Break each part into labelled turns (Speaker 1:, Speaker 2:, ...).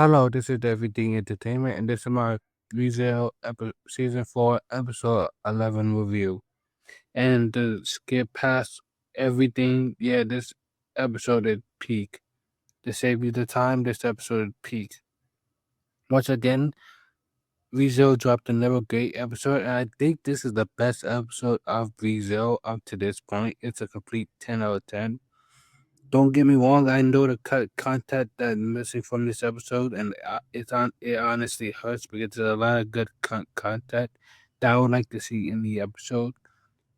Speaker 1: Hello, this is Everything Entertainment, and this is my Season 4, Episode 11 review. And to skip past everything, yeah, this episode is peak. To save you the time, this episode is peak. Once again, Rizzo dropped another great episode, and I think this is the best episode of Rizzo up to this point. It's a complete 10 out of 10. Don't get me wrong. I know the content that's missing from this episode, and it honestly hurts because there's a lot of good content that I would like to see in the episode.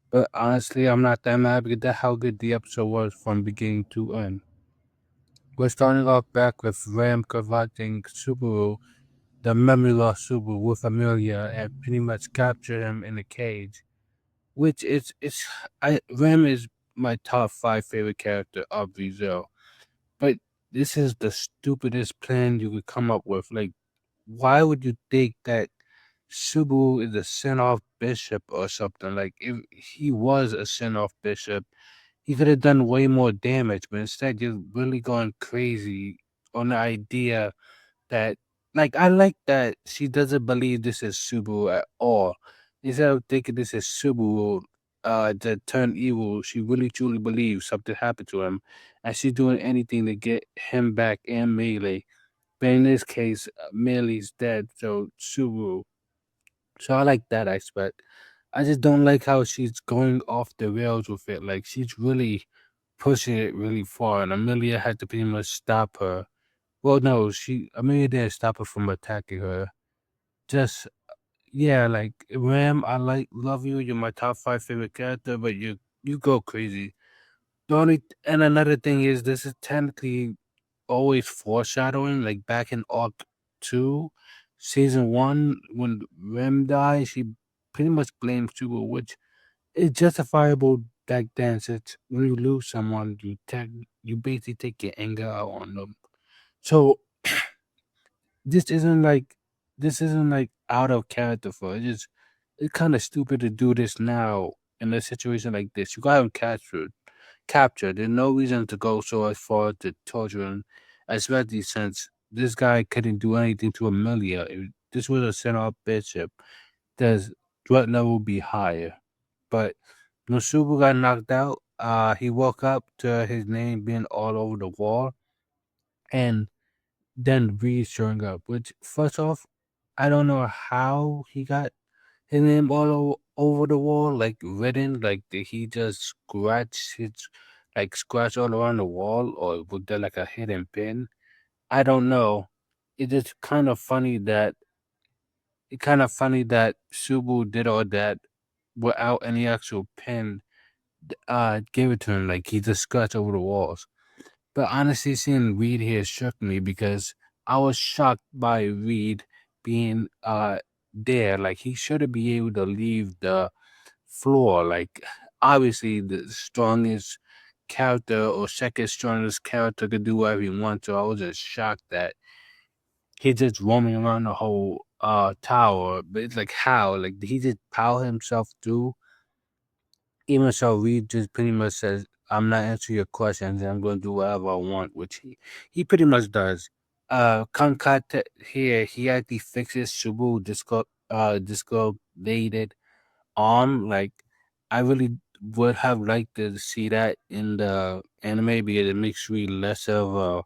Speaker 1: But honestly, I'm not that mad because that's how good the episode was from beginning to end. We're starting off back with Ram confronting Subaru, the memory loss Subaru, with Amelia, and pretty much capture him in a cage. Which is it's I Ram is my top 5 favorite character of Rizzo. But this is the stupidest plan you could come up with. Like, why would you think that Subaru is a sent-off bishop or something? Like, if he was a sent-off bishop, he could have done way more damage. But instead, you're really going crazy on the idea that, like, I like that she doesn't believe this is Subaru at all. Instead of thinking this is Subaru that turned evil, she really truly believes something happened to him, and she's doing anything to get him back and Melee. But in this case, Melee's dead, so Subaru. So I like that aspect. I just don't like how she's going off the rails with it. Like, she's really pushing it really far, and Amelia had to pretty much stop her. Well, no, Amelia didn't stop her from attacking her. Just, yeah, like, Ram, love you. You're my top 5 favorite character, but you go crazy. And another thing is, this is technically always foreshadowing. Like, back in Arc 2, Season 1, when Ram died, she pretty much blamed Suba, which is justifiable back then, since when you lose someone, you basically take your anger out on them. So, this isn't like this isn't like out of character for her. It's kind of stupid to do this now in a situation like this. You got him captured. There's no reason to go so as far to torture him, especially since this guy couldn't do anything to Amelia. If this was a sent-off bishop, the threat level would be higher. But Nosubu got knocked out. He woke up to his name being all over the wall, and then Reed showing up. Which, first off, I don't know how he got his name over the wall, like written. Like, did he just scratch all around the wall, or was there like a hidden pin? I don't know. It is kind of funny that Subu did all that without any actual pin. Gave it to him, like he just scratched over the walls. But honestly, seeing Reed here shook me because I was shocked by Reed being there. Like, he shouldn't be able to leave the floor. Like, obviously the strongest character or second strongest character could do whatever he wants. So I was just shocked that he's just roaming around the whole tower. But it's like, how? Like, did he just power himself through? Even so, Reed just pretty much says, "I'm not answering your questions, and I'm going to do whatever I want," which he pretty much does. Concat here, he actually fixes Subu discombobulated arm. Like, I really would have liked to see that in the anime because it makes Reed less of a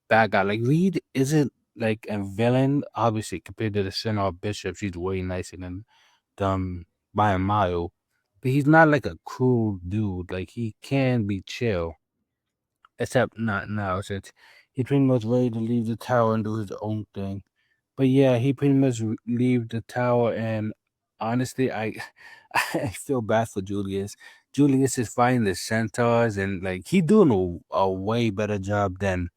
Speaker 1: bad guy. Like, Reed isn't like a villain, obviously, compared to the Senor Bishop. She's way nicer than them by a mile. But he's not like a cruel dude. Like, he can be chill. Except not now, since he pretty much ready to leave the tower and do his own thing. But yeah, he pretty much leave the tower, and honestly, I feel bad for Julius. Julius is fighting the centaurs, and like, he doing a way better job than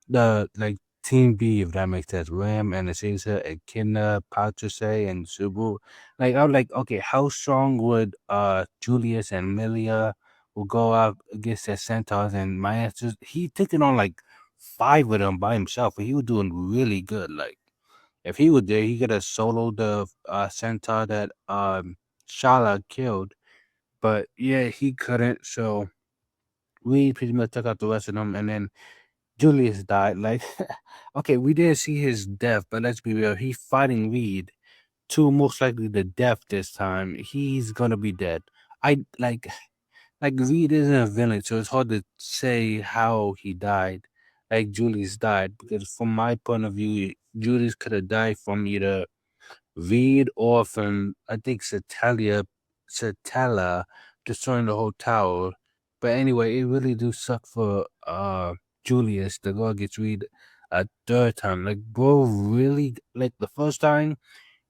Speaker 1: the like Team B, if that makes sense. Ram, Anastasia, Echidna, Patrice, and Subu. Like, I was like, okay, how strong would Julius and Milia will go up against their centaurs? And my answer, he took it on like 5 of them by himself, and he was doing really good. Like, if he was there, he could have soloed the centaur that Shala killed. But yeah, he couldn't. So we pretty much took out the rest of them, and then Julius died. Like, okay, we didn't see his death, but let's be real. He fighting Reed to most likely the death this time. He's gonna be dead. I like Reed isn't a villain, so it's hard to say how he died. Like Julius died because from my point of view, Julius could have died from either Reed or from I think Satella destroying the whole tower. But anyway, it really do suck for Julius to go against Reed a third time. Like bro really like the first time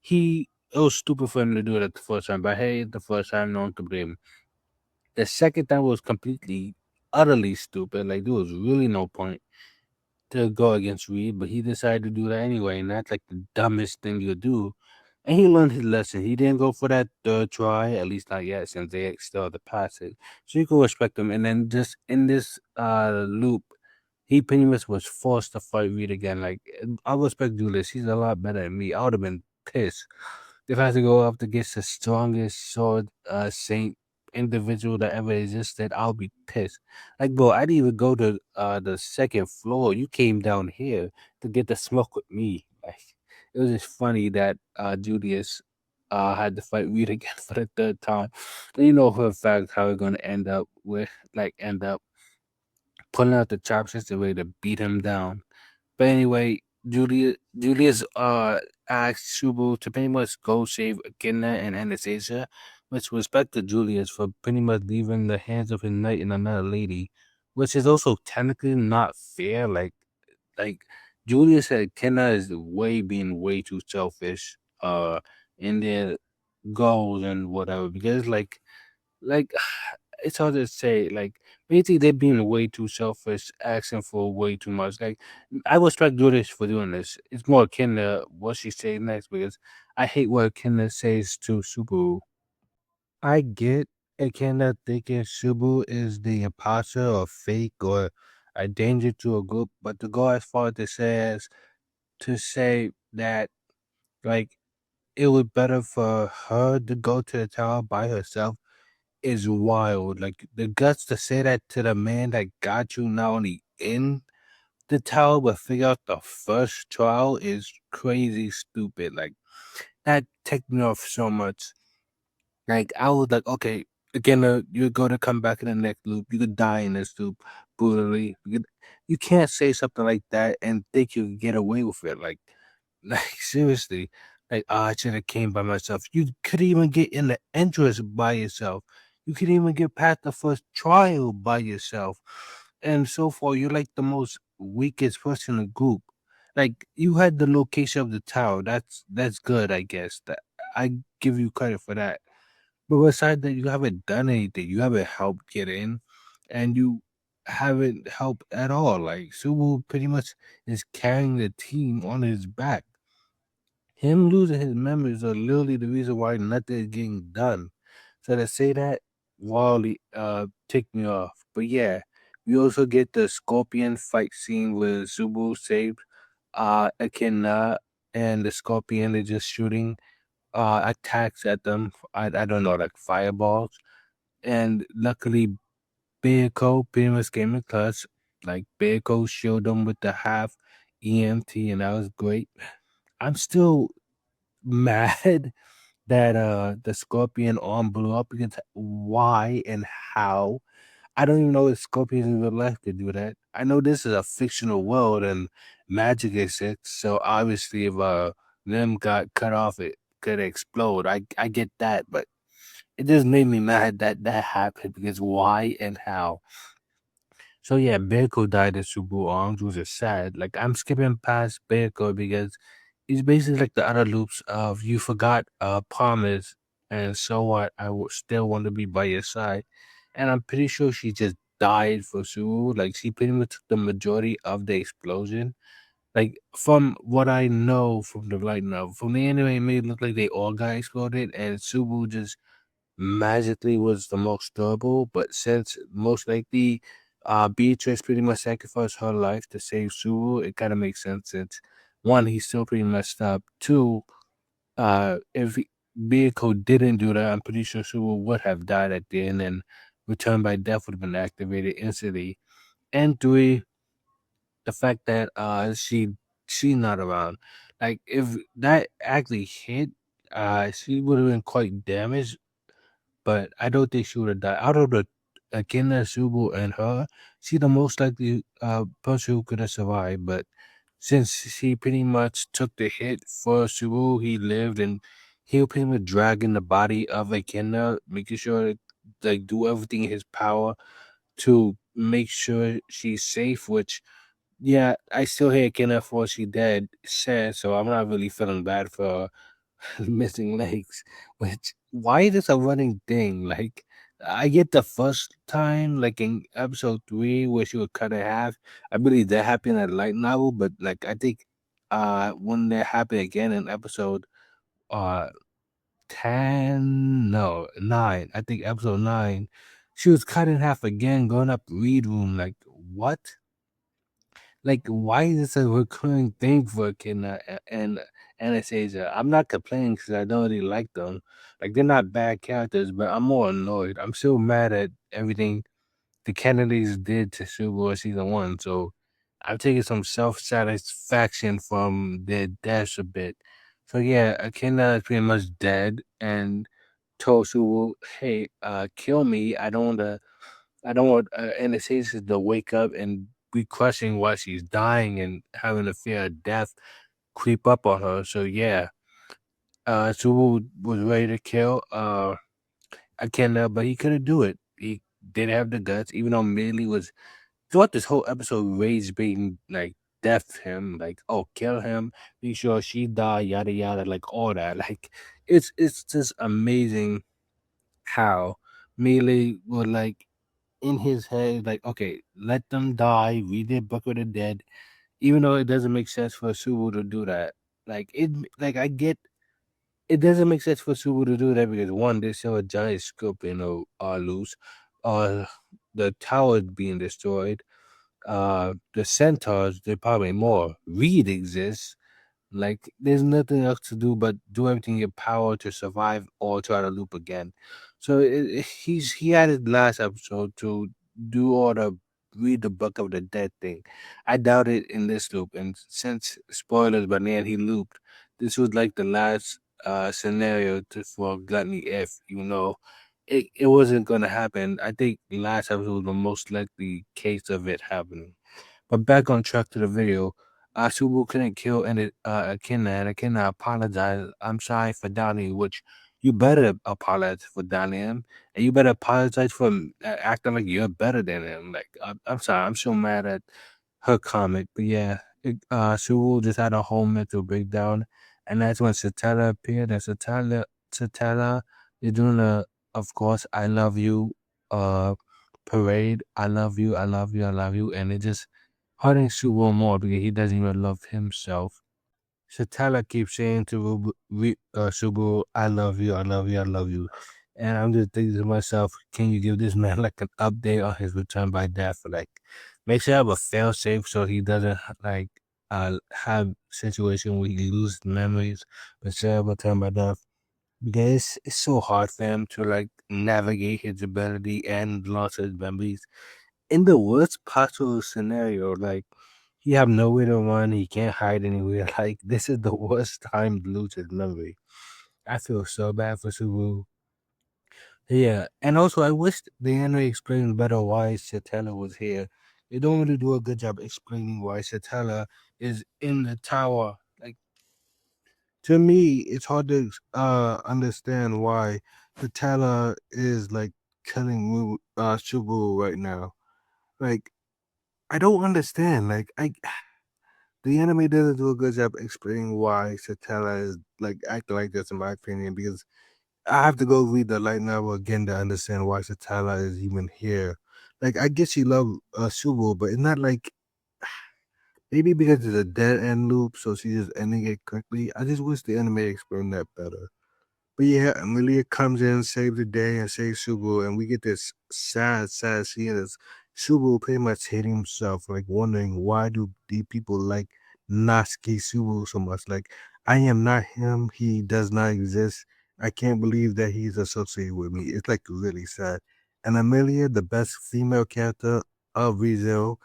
Speaker 1: he it was stupid for him to do it the first time, but hey, the first time no one could blame him. The second time was completely utterly stupid. Like there was really no point to go against Reed, but he decided to do that anyway, and that's like the dumbest thing you do. And he learned his lesson. He didn't go for that third try, at least not yet, since they still have to pass it. So you can respect him. And then just in this loop, he pretty much was forced to fight Reed again. Like I respect Julius. He's a lot better than me. I would have been pissed if I had to go up against the strongest sword saint individual that ever existed. I'll be pissed. Like, bro, I didn't even go to the second floor. You came down here to get the smoke with me. Like, it was just funny that Julius had to fight Reed again for the third time. And you know for a fact how we're gonna end up with end up pulling out the chopsticks the way to beat him down. But anyway, Julius asked Subaru to pretty much go save Echidna and Anastasia, which respect to Julius for pretty much leaving the hands of his knight and another lady, which is also technically not fair. Like Julius and Echidna is being way too selfish in their goals and whatever because like it's hard to say. Like basically, they're being way too selfish, asking for way too much. Like I respect Judas for doing this. It's more akin to what she says next because I hate what Kenna says to Subaru. I get Kenna thinking Subaru is the imposter or fake or a danger to a group, but to go as far to say that like it was better for her to go to the tower by herself is wild. Like the guts to say that to the man that got you not only in the tower but figure out the first trial is crazy stupid. Like that ticked me off so much. Like I was like, okay, again, you're gonna come back in the next loop. You could die in this loop brutally. You can't say something like that and think you can get away with it. Like, like seriously, like I should have came by myself. You could even get in the entrance by yourself. You could even get past the first trial by yourself. And so far, you're like the most weakest person in the group. Like you had the location of the tower. That's good, I guess. That I give you credit for that. But besides that, you haven't done anything. You haven't helped get in, and you haven't helped at all. Like Subu pretty much is carrying the team on his back. Him losing his memories are literally the reason why nothing is getting done. So to say that wildly ticked me off. But yeah, we also get the Scorpion fight scene where Subu saved Echidna and the Scorpion is just shooting attacks at them. I don't know, like fireballs. And luckily, Bearco pretty much came in clutch. Like Bearco showed them with the half EMT, and that was great. I'm still mad that the Scorpion arm blew up because why and how. I don't even know if scorpions in real life could do that. I know this is a fictional world and magic exists, so obviously if them got cut off, it could explode. I get that, but it just made me mad that that happened because why and how. So yeah, Bearco died at Subu Arms, which is sad. Like I'm skipping past Bearco because it's basically like the other loops of you forgot a promise and so what I would still want to be by your side. And I'm pretty sure she just died for Subu. Like she pretty much took the majority of the explosion. Like from what I know from the light novel, from the anime, it made it look like they all got exploded and Subu just magically was the most durable, but since most likely Beatrice pretty much sacrificed her life to save Suru, it kind of makes sense since one, he's still pretty messed up. Two, if Beako didn't do that, I'm pretty sure Suru would have died at the end and return by death would have been activated instantly. And three, the fact that she's not around. Like if that actually hit, she would have been quite damaged, but I don't think she would have died. Out of the Akina, Subu, and her, she the most likely person who could have survived. But since she pretty much took the hit for Subu, he lived and he was pretty much dragging the body of Akina, making sure to like do everything in his power to make sure she's safe. Which yeah, I still hear Akina before she dead sad, so I'm not really feeling bad for her. Missing legs. Which why is this a running thing? Like I get the first time, like in episode 3, where she was cut in half. I believe that happened at light novel, but like I think when that happened again in episode uh 10, no, 9, I think episode 9, she was cut in half again going up read room. Like what? Like, why is this a recurring thing for Kidna and Anastasia? I'm not complaining because I don't really like them. Like, they're not bad characters, but I'm more annoyed. I'm still mad at everything the Kennedys did to Superboy season 1. So I'm taking some self satisfaction from their deaths a bit. So yeah, Akina is pretty much dead and told Subaru, "Hey, kill me. I don't want Anastasia to wake up and be questioning why she's dying and having a fear of death creep up on her." So yeah, Subu was ready to kill Akenda, but he couldn't do it. He didn't have the guts, even though Millie was throughout this whole episode rage baiting like death him, like oh kill him, be sure she die, yada yada, like all that. Like it's just amazing how Millie would like in his head, like, okay, let them die. Read their Book of the Dead, even though it doesn't make sense for Subu to do that. Like like I get, it doesn't make sense for Subu to do that because one, they still a giant scorpion or loose, or the tower being destroyed. The centaurs, they're probably more. Reed exists. Like, there's nothing else to do but do everything in your power to survive or try to loop again. So he had his last episode to do all the read the book of the dead thing. I doubt it in this loop. And since spoilers, but then he looped. This was like the last scenario for Gluttony if it wasn't gonna happen. I think last episode was the most likely case of it happening. But back on track to the video. Subu couldn't kill Akina, and Akina apologized. I'm sorry for doubting you, which you better apologize for doubting him, and you better apologize for acting like you're better than him. Like, I'm sorry, I'm so mad at her comment. But yeah, Subu just had a whole mental breakdown, and that's when Satella appeared, and Satella is doing of course, I love you, parade. I love you, I love you, I love you, and it just hurting Subaru more because he doesn't even love himself. Satella keeps saying to Subaru, I love you, I love you, I love you. And I'm just thinking to myself, can you give this man like an update on his return by death? Like, make sure I have a fail safe so he doesn't like have situation where he loses memories, but say return by death. Because it's so hard for him to like navigate his ability and lost his memories in the worst possible scenario. Like he have nowhere to run, he can't hide anywhere. Like this is the worst time to lose his memory. I feel so bad for Subaru. Yeah, and also I wish the anime explained better why Satella was here. They don't really do a good job explaining why Satella is in the tower. Like to me, it's hard to understand why Satella is like killing Subaru right now. Like I don't understand. Like the anime doesn't do a good job explaining why Satella is like acting like this, in my opinion, because I have to go read the light novel again to understand why Satella is even here. Like I guess she loved Subaru, but it's not like maybe because it's a dead end loop, so she's just ending it quickly. I just wish the anime explained that better. But yeah, Amelia comes in, saves the day, and saves Subaru, and we get this sad scene as Subaru pretty much hating himself, like wondering why do these people like Natsuki Subaru so much? Like, I am not him, he does not exist. I can't believe that he's associated with me. It's like really sad. And Amelia, the best female character of ReZero,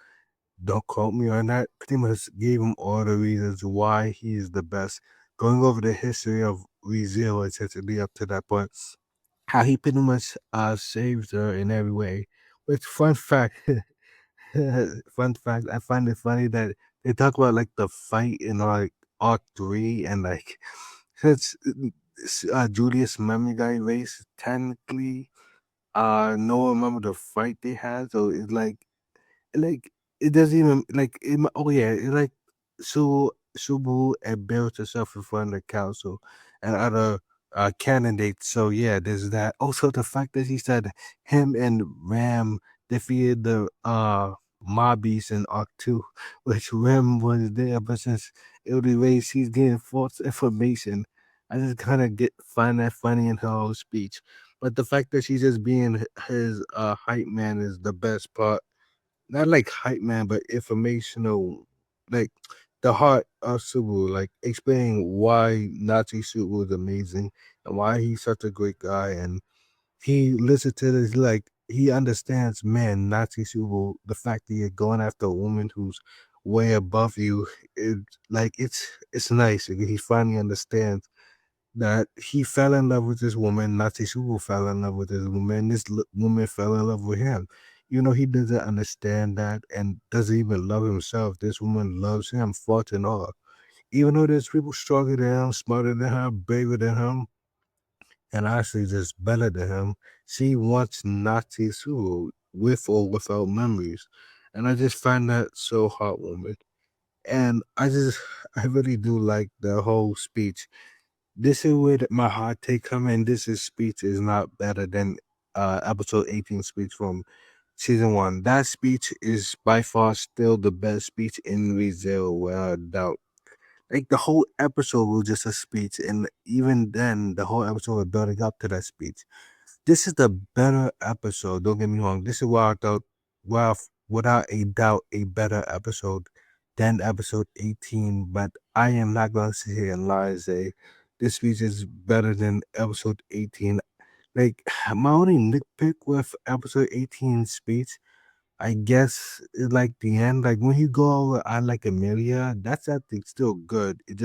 Speaker 2: don't quote me on that. Pretty much gave him all the reasons why he is the best. Going over the history of ReZero essentially up to that point, how he pretty much saved her in every way. Which fun fact, fun fact, I find it funny that they talk about like the fight in like Arc 3 and like since Julius memory got erased, technically no one remember the fight they had, so it's like it doesn't even like oh yeah, it like Subu embarrassed herself in front of the council and other candidates. So yeah, there's that. Also the fact that he said him and Ram defeated the Mobbies in Arc 2, which Ram was there, but since Ildi Race he's getting false information. I just kinda get find that funny in her whole speech. But the fact that she's just being his hype man is the best part, not like hype man, but informational, like the heart of Subaru, like explaining why Nazi Subaru is amazing and why he's such a great guy. And he listens to this, like he understands, man, Nazi Subaru, the fact that you're going after a woman who's way above you, it like it's nice. He finally understands that he fell in love with this woman. Natsuko fell in love with this woman. Woman fell in love with him. You know, he doesn't understand that and doesn't even love himself. This woman loves him, fault and all. Even though there's people stronger than him, smarter than him, braver than him, and actually just better than him, she wants Natsuko with or without memories. And I just find that so heartwarming. And I really do like the whole speech. This is where my hot take come in. This is speech is not better than episode 18 speech from season one. That speech is by far still the best speech in ReZero, without a doubt. Like the whole episode was just a speech, and even then, the whole episode was building up to that speech. This is the better episode. Don't get me wrong. This is why I thought, well, without a doubt, a better episode than episode 18. But I am not going to sit here and lie and say this speech is better than episode 18. Like, my only nitpick with episode 18 speech, I guess, is like the end. Like, when you go over, I like Amelia, that's actually still good. It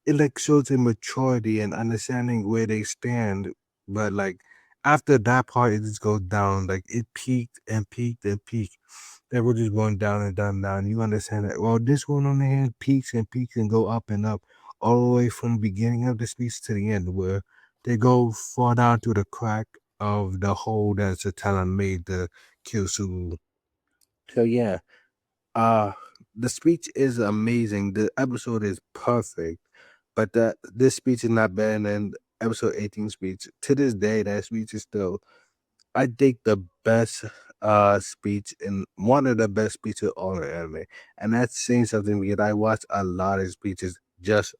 Speaker 2: like shows their maturity and understanding where they stand. But like after that part, it just goes down. Like it peaked and peaked and peaked. They were just going down and down and down. You understand that? Well, this one on the hand peaks and peaks and go up and up, all the way from the beginning of the speech to the end, where they go far down to the crack of the hole that Satana made to kill Sulu. So yeah, uh the speech is amazing. The episode is perfect, but this speech is not better than episode 18 speech. To this day, that speech is still, I think, the best speech and one of the best speeches on the anime. And that's saying something because I watch a lot of speeches just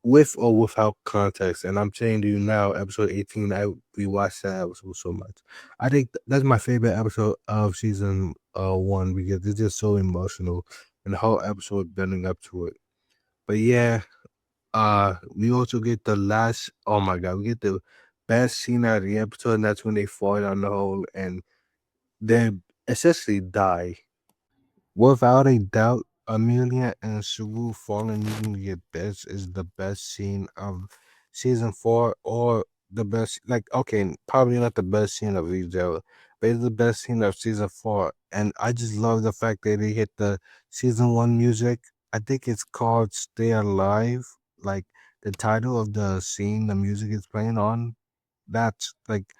Speaker 2: with or without context. And I'm saying to you now, episode 18, I rewatched that episode so much. I think that's my favorite episode of season one because it's just so emotional and the whole episode building up to it. But yeah, we also get the last, oh my god, we get the best scene out of the episode, and that's when they fall down the hole and they essentially die. Without a doubt, Amelia and Sulu falling into the abyss is the best scene of season four, or the best, like, okay, probably not the best scene of Rizzo, but it's the best scene of season four. And I just love the fact that they hit the season one music. I think it's called Stay Alive. Like the title of the scene, the music is playing on. That's like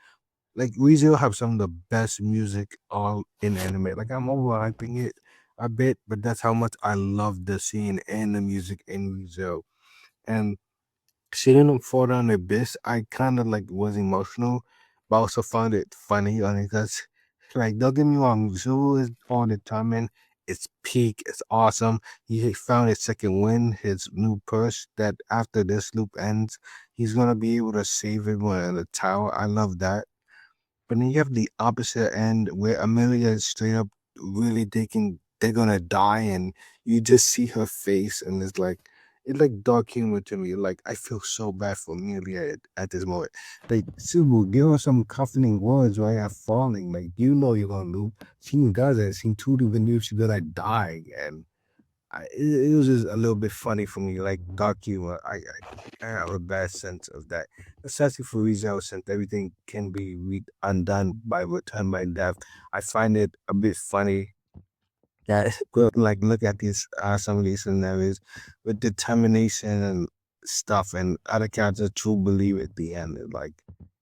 Speaker 2: ReZero have some of the best music all in anime. Like I'm overhyping it a bit, but that's how much I love the scene and the music in ReZero. And seeing them fall down the abyss, I kind of like was emotional, but I also found it funny on it because, like, don't get me wrong, Zulu is on the time and it's peak, it's awesome. He found his second win, his new purse. That after this loop ends, he's gonna be able to save everyone in the tower. I love that. But then you have the opposite end where Amelia is straight up really thinking they're gonna die, and you just see her face, and it's like it's like dark humor to me. Like I feel so bad for Amelia at this moment. Like Subaru, give her some comforting words while you're falling. Like you know you're gonna lose. She does it. She truly believes she's gonna die, and it was just a little bit funny for me, like dark humor. I have a bad sense of that, especially for Rizal, since everything can be undone by return by death. I find it a bit funny that like look at these some of these scenarios with determination and stuff, and other characters true believe at the end. Like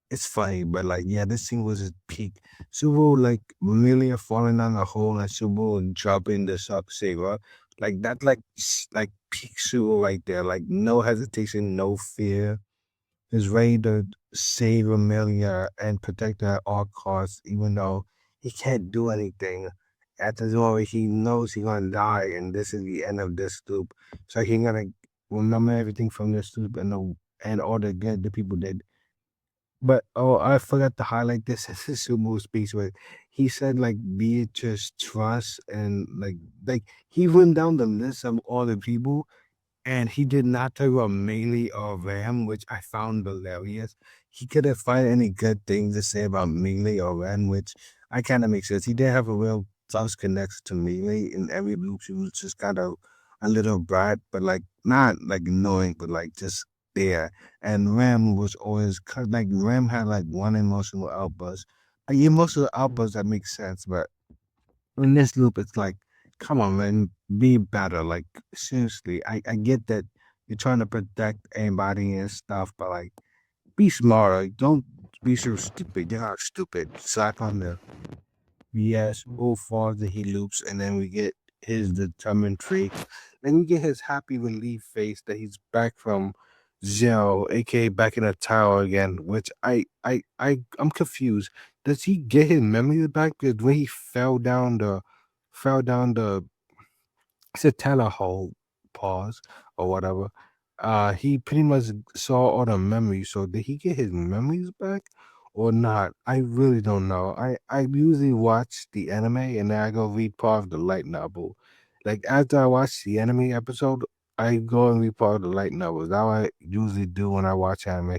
Speaker 2: it's funny, but like yeah, this scene was at peak. Subaru like Amelia falling down the hole and Subaru and dropping the shark saber. Like that like peak Subaru right there. Like no hesitation, no fear. Is ready to save Amelia and protect her at all costs, even though he can't do anything. At the door, he knows he's gonna die, and this is the end of this loop. So he's gonna remember everything from this loop and all the good the people did. But oh, I forgot to highlight this as his sumo speech where he said like Beatrice trust and like he went down the list of all the people and he did not talk about Melee or Ram, which I found hilarious. He couldn't find any good things to say about Melee or Ram, which I kind of makes sense. He did have a real close connection to Melee in every loop. She was just kind of a little brat, but like not like annoying, but like just there. And Ram was always like Ram had like one emotional outburst. Like emotional outburst that makes sense, but in this loop, it's like, come on, man, be better. Like, seriously, I get that you're trying to protect anybody and stuff, but like, be smarter. Don't be so stupid. You're not stupid. Slap on the BS, all falls that he loops, and then we get his determined trait. Then we get his happy relief face that he's back from zero, aka back in the tower again, which I'm confused. Does he get his memories back? Because when he fell down the it's a teller hole pause or whatever. He pretty much saw all the memories. So did he get his memories back or not? I really don't know. I usually watch the anime and then I go read part of the light novel. Like after I watch the anime episode, I go and read part of the light novel. That's what I usually do when I watch anime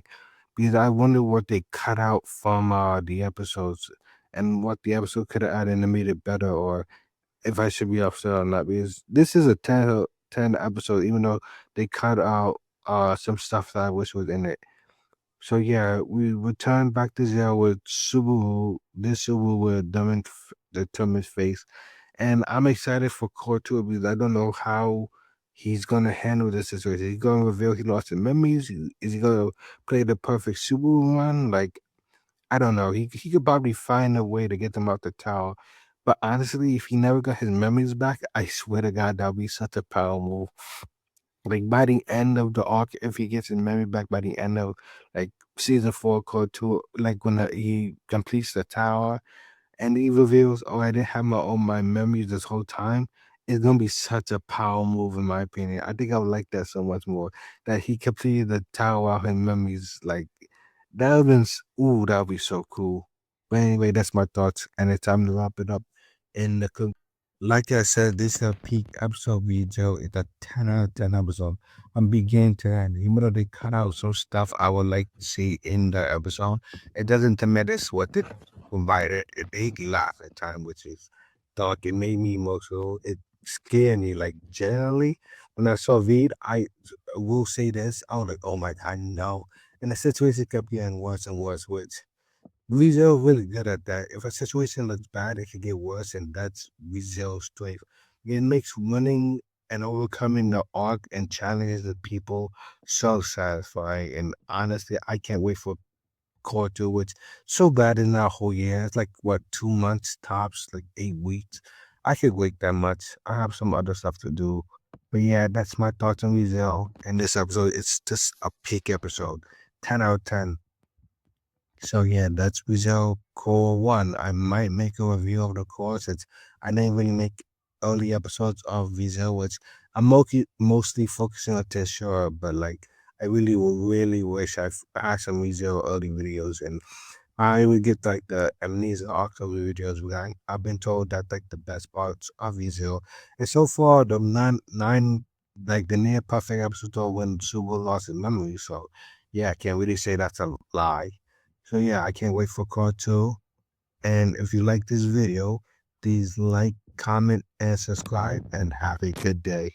Speaker 2: because I wonder what they cut out from the episodes and what the episode could have added and made it better or if I should be upset or not because this is a 10 episode, even though they cut out some stuff that I wish was in it. So yeah, we return back to zero with Subaru, this Subaru with determined face, and I'm excited for Core 2 because I don't know how he's gonna handle this situation. Is he gonna reveal he lost his memories? Is he gonna play the perfect Subaru one? Like I don't know. He could probably find a way to get them out the tower. But honestly, if he never got his memories back, I swear to God, that would be such a power move. Like by the end of the arc, if he gets his memory back by the end of like season four, code two, like when he completes the tower and he reveals, "Oh, I didn't have my memories this whole time." It's gonna be such a power move, in my opinion. I think I would like that so much more. That he completed the tower out his memories, like that would been, ooh, that would be so cool. But anyway, that's my thoughts, and it's time to wrap it up. In the like I said, this is a peak episode video. It's a 10 out of 10 episode. I'm beginning to end. Even though they cut out some stuff I would like to see in the episode, it doesn't diminish what it provided. It made me laugh at time, which is dark. It made me emotional. It scared me. Like generally, when I saw Reed, I will say this. I was like, oh my god, no. And the situation kept getting worse and worse, which Rizzo really good at that. If a situation looks bad, it can get worse, and that's Rizzo's strength. It makes winning and overcoming the arc and challenges the people so satisfying. And honestly, I can't wait for Core 2, which so bad in that whole year. It's like what 2 months tops, like 8 weeks. I could wait that much. I have some other stuff to do. But yeah, that's my thoughts on Rizzo. And this episode, it's just a peak episode. 10 out of 10. So yeah, that's Rizzo Core 1. I might make a review of the core since I didn't really make early episodes of Rizzo, which I'm mostly focusing on Tessura, but like I really wish I had some Rizzo early videos and I would get like the Amnesia October videos. I've been told that like the best parts of Rizzo. And so far the nine like the near perfect episode when Subaru lost his memory. So yeah, I can't really say that's a lie. So yeah, I can't wait for part 2. And if you like this video, please like, comment, and subscribe, and have a good day.